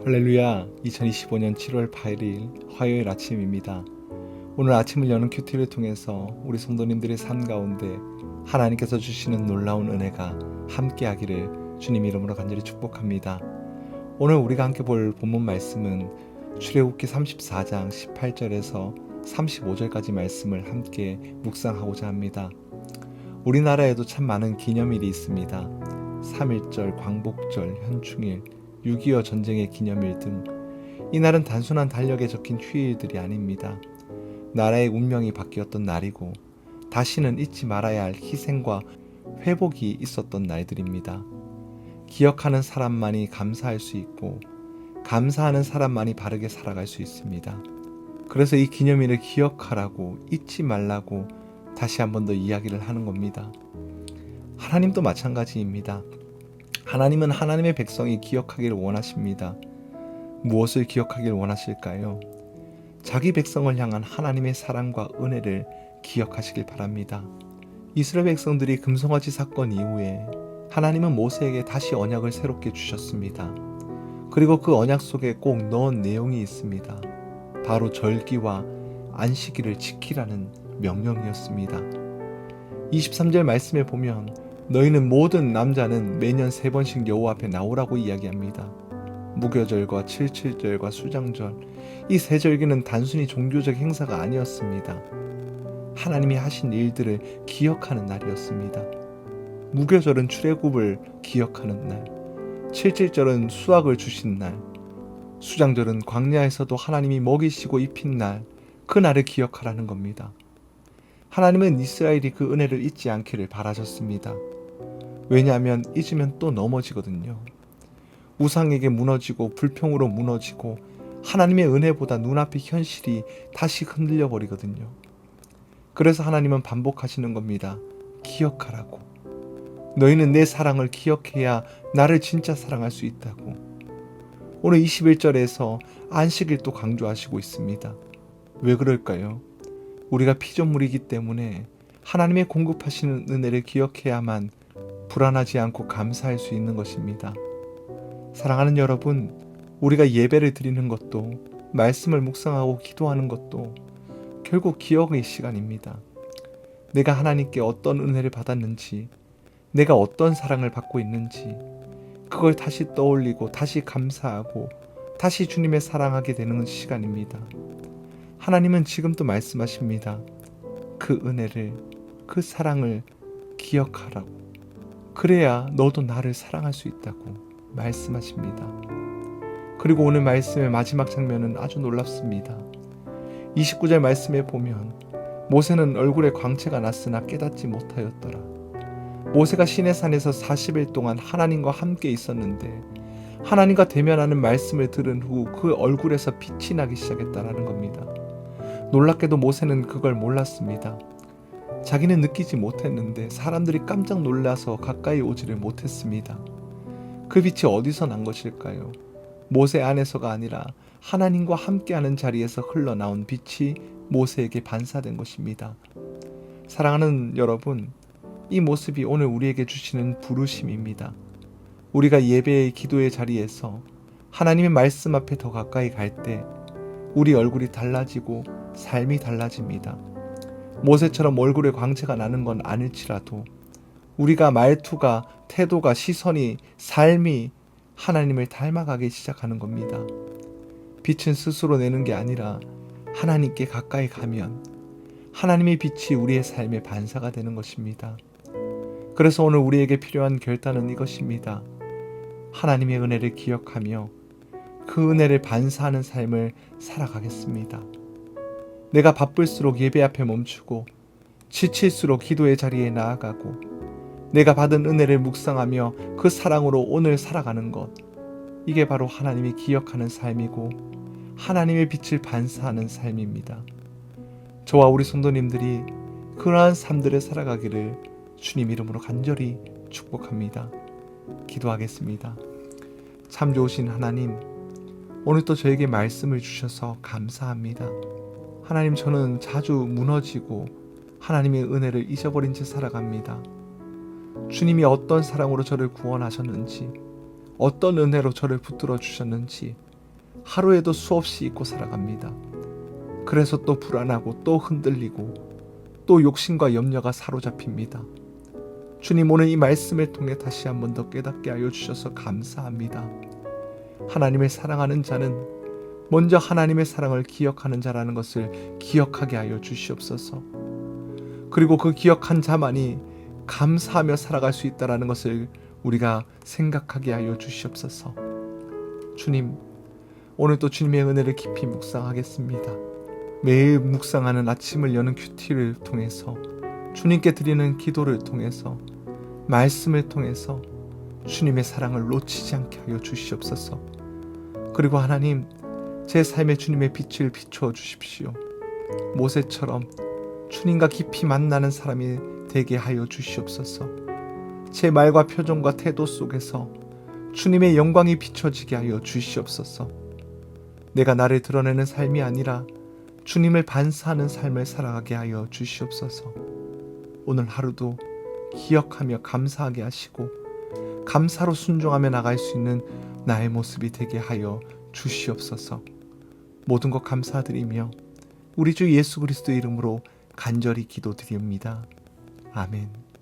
할렐루야. 2025년 7월 8일 화요일 아침입니다. 오늘 아침을 여는 큐티를 통해서 우리 성도님들의 삶 가운데 하나님께서 주시는 놀라운 은혜가 함께하기를 주님 이름으로 간절히 축복합니다. 오늘 우리가 함께 볼 본문 말씀은 출애굽기 34장 18절에서 35절까지 말씀을 함께 묵상하고자 합니다. 우리나라에도 참 많은 기념일이 있습니다. 3.1절, 광복절, 현충일, 6.25 전쟁의 기념일 등 이날은 단순한 달력에 적힌 휴일들이 아닙니다. 나라의 운명이 바뀌었던 날이고 다시는 잊지 말아야 할 희생과 회복이 있었던 날들입니다. 기억하는 사람만이 감사할 수 있고 감사하는 사람만이 바르게 살아갈 수 있습니다. 그래서 이 기념일을 기억하라고, 잊지 말라고 다시 한 번 더 이야기를 하는 겁니다. 하나님도 마찬가지입니다. 하나님은 하나님의 백성이 기억하기를 원하십니다. 무엇을 기억하길 원하실까요? 자기 백성을 향한 하나님의 사랑과 은혜를 기억하시길 바랍니다. 이스라엘 백성들이 금송아지 사건 이후에 하나님은 모세에게 다시 언약을 새롭게 주셨습니다. 그리고 그 언약 속에 꼭 넣은 내용이 있습니다. 바로 절기와 안식일을 지키라는 명령이었습니다. 23절 말씀에 보면 너희는 모든 남자는 매년 3번씩 여호와 앞에 나오라고 이야기합니다. 무교절과 77절과 수장절, 이 세 절기는 단순히 종교적 행사가 아니었습니다. 하나님이 하신 일들을 기억하는 날이었습니다. 무교절은 출애굽을 기억하는 날, 77절은 수확을 주신 날, 수장절은 광야에서도 하나님이 먹이시고 입힌 날, 그 날을 기억하라는 겁니다. 하나님은 이스라엘이 그 은혜를 잊지 않기를 바라셨습니다. 왜냐하면 잊으면 또 넘어지거든요. 우상에게 무너지고 불평으로 무너지고 하나님의 은혜보다 눈앞의 현실이 다시 흔들려 버리거든요. 그래서 하나님은 반복하시는 겁니다. 기억하라고. 너희는 내 사랑을 기억해야 나를 진짜 사랑할 수 있다고. 오늘 21절에서 안식일 또 강조하시고 있습니다. 왜 그럴까요? 우리가 피조물이기 때문에 하나님의 공급하시는 은혜를 기억해야만 불안하지 않고 감사할 수 있는 것입니다. 사랑하는 여러분, 우리가 예배를 드리는 것도 말씀을 묵상하고 기도하는 것도 결국 기억의 시간입니다. 내가 하나님께 어떤 은혜를 받았는지, 내가 어떤 사랑을 받고 있는지 그걸 다시 떠올리고 다시 감사하고 다시 주님의 사랑하게 되는 시간입니다. 하나님은 지금도 말씀하십니다. 그 은혜를, 그 사랑을 기억하라고. 그래야 너도 나를 사랑할 수 있다고 말씀하십니다. 그리고 오늘 말씀의 마지막 장면은 아주 놀랍습니다. 29절 말씀에 보면 모세는 얼굴에 광채가 났으나 깨닫지 못하였더라. 모세가 시내산에서 40일 동안 하나님과 함께 있었는데 하나님과 대면하는 말씀을 들은 후 그 얼굴에서 빛이 나기 시작했다라는 겁니다. 놀랍게도 모세는 그걸 몰랐습니다. 자기는 느끼지 못했는데 사람들이 깜짝 놀라서 가까이 오지를 못했습니다. 그 빛이 어디서 난 것일까요? 모세 안에서가 아니라 하나님과 함께하는 자리에서 흘러나온 빛이 모세에게 반사된 것입니다. 사랑하는 여러분, 이 모습이 오늘 우리에게 주시는 부르심입니다. 우리가 예배의 기도의 자리에서 하나님의 말씀 앞에 더 가까이 갈 때 우리 얼굴이 달라지고 삶이 달라집니다. 모세처럼 얼굴에 광채가 나는 건 아닐지라도 우리가 말투가, 태도가, 시선이, 삶이 하나님을 닮아가기 시작하는 겁니다. 빛은 스스로 내는 게 아니라 하나님께 가까이 가면 하나님의 빛이 우리의 삶의 반사가 되는 것입니다. 그래서 오늘 우리에게 필요한 결단은 이것입니다. 하나님의 은혜를 기억하며 그 은혜를 반사하는 삶을 살아가겠습니다. 내가 바쁠수록 예배 앞에 멈추고 지칠수록 기도의 자리에 나아가고 내가 받은 은혜를 묵상하며 그 사랑으로 오늘 살아가는 것, 이게 바로 하나님이 기억하는 삶이고 하나님의 빛을 반사하는 삶입니다. 저와 우리 성도님들이 그러한 삶들을 살아가기를 주님 이름으로 간절히 축복합니다. 기도하겠습니다. 참 좋으신 하나님, 오늘 또 저에게 말씀을 주셔서 감사합니다. 하나님, 저는 자주 무너지고 하나님의 은혜를 잊어버린 채 살아갑니다. 주님이 어떤 사랑으로 저를 구원하셨는지, 어떤 은혜로 저를 붙들어 주셨는지 하루에도 수없이 잊고 살아갑니다. 그래서 또 불안하고 또 흔들리고 또 욕심과 염려가 사로잡힙니다. 주님, 오늘 이 말씀을 통해 다시 한 번 더 깨닫게 하여 주셔서 감사합니다. 하나님을 사랑하는 자는 먼저 하나님의 사랑을 기억하는 자라는 것을 기억하게 하여 주시옵소서. 그리고 그 기억한 자만이 감사하며 살아갈 수 있다는 것을 우리가 생각하게 하여 주시옵소서. 주님, 오늘도 주님의 은혜를 깊이 묵상하겠습니다. 매일 묵상하는 아침을 여는 큐티를 통해서, 주님께 드리는 기도를 통해서, 말씀을 통해서 주님의 사랑을 놓치지 않게 하여 주시옵소서. 그리고 하나님, 제 삶에 주님의 빛을 비추어 주십시오. 모세처럼 주님과 깊이 만나는 사람이 되게 하여 주시옵소서. 제 말과 표정과 태도 속에서 주님의 영광이 비춰지게 하여 주시옵소서. 내가 나를 드러내는 삶이 아니라 주님을 반사하는 삶을 살아가게 하여 주시옵소서. 오늘 하루도 기억하며 감사하게 하시고 감사로 순종하며 나갈 수 있는 나의 모습이 되게 하여 주시옵소서. 모든 것 감사드리며 우리 주 예수 그리스도의 이름으로 간절히 기도드립니다. 아멘.